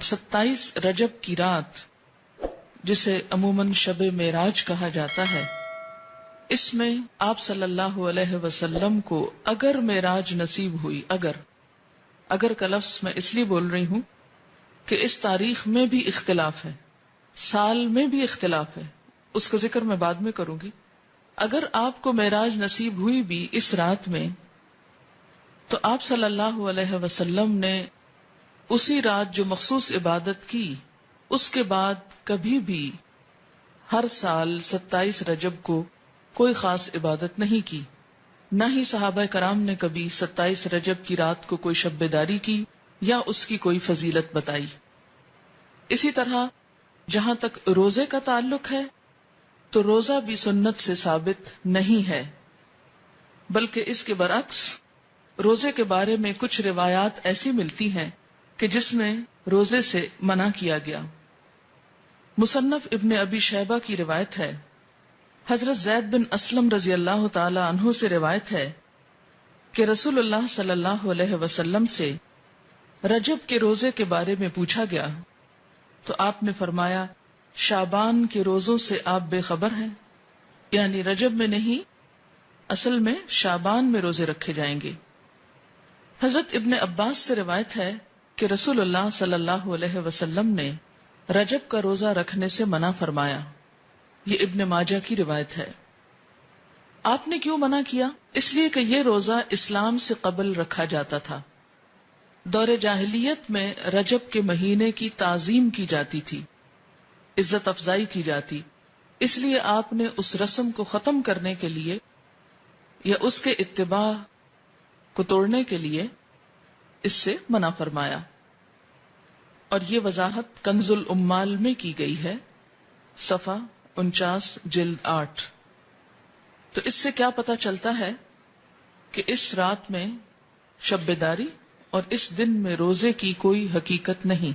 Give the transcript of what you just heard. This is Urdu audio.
27 رجب کی رات جسے عموماً شب معراج کہا جاتا ہے، اس میں آپ صلی اللہ علیہ وسلم کو اگر معراج نصیب ہوئی، اگر کا لفظ میں اس لیے بول رہی ہوں کہ اس تاریخ میں بھی اختلاف ہے، سال میں بھی اختلاف ہے، اس کا ذکر میں بعد میں کروں گی. اگر آپ کو معراج نصیب ہوئی بھی اس رات میں، تو آپ صلی اللہ علیہ وسلم نے اسی رات جو مخصوص عبادت کی، اس کے بعد کبھی بھی ہر سال 27 رجب کو کوئی خاص عبادت نہیں کی. نہ ہی صحابہ کرام نے کبھی 27 رجب کی رات کو کوئی شب بیداری کی یا اس کی کوئی فضیلت بتائی. اسی طرح جہاں تک روزے کا تعلق ہے تو روزہ بھی سنت سے ثابت نہیں ہے، بلکہ اس کے برعکس روزے کے بارے میں کچھ روایات ایسی ملتی ہیں کہ جس میں روزے سے منع کیا گیا. مصنف ابن ابی شیبہ کی روایت ہے، حضرت زید بن اسلم رضی اللہ تعالی عنہ سے روایت ہے کہ رسول اللہ صلی اللہ علیہ وسلم سے رجب کے روزے کے بارے میں پوچھا گیا تو آپ نے فرمایا، شعبان کے روزوں سے آپ بے خبر ہیں، یعنی رجب میں نہیں، اصل میں شعبان میں روزے رکھے جائیں گے. حضرت ابن عباس سے روایت ہے کہ رسول اللہ صلی اللہ علیہ وسلم نے رجب کا روزہ رکھنے سے منع فرمایا. یہ ابن ماجہ کی روایت ہے. آپ نے کیوں منع کیا؟ اس لیے کہ یہ روزہ اسلام سے قبل رکھا جاتا تھا. دور جاہلیت میں رجب کے مہینے کی تعظیم کی جاتی تھی، عزت افزائی کی جاتی، اس لیے آپ نے اس رسم کو ختم کرنے کے لیے یا اس کے اتباع کو توڑنے کے لیے اس سے منع فرمایا. اور یہ وضاحت کنز الامال میں کی گئی ہے، صفحہ 49 جلد 8. تو اس سے کیا پتہ چلتا ہے کہ اس رات میں شب بیداری اور اس دن میں روزے کی کوئی حقیقت نہیں.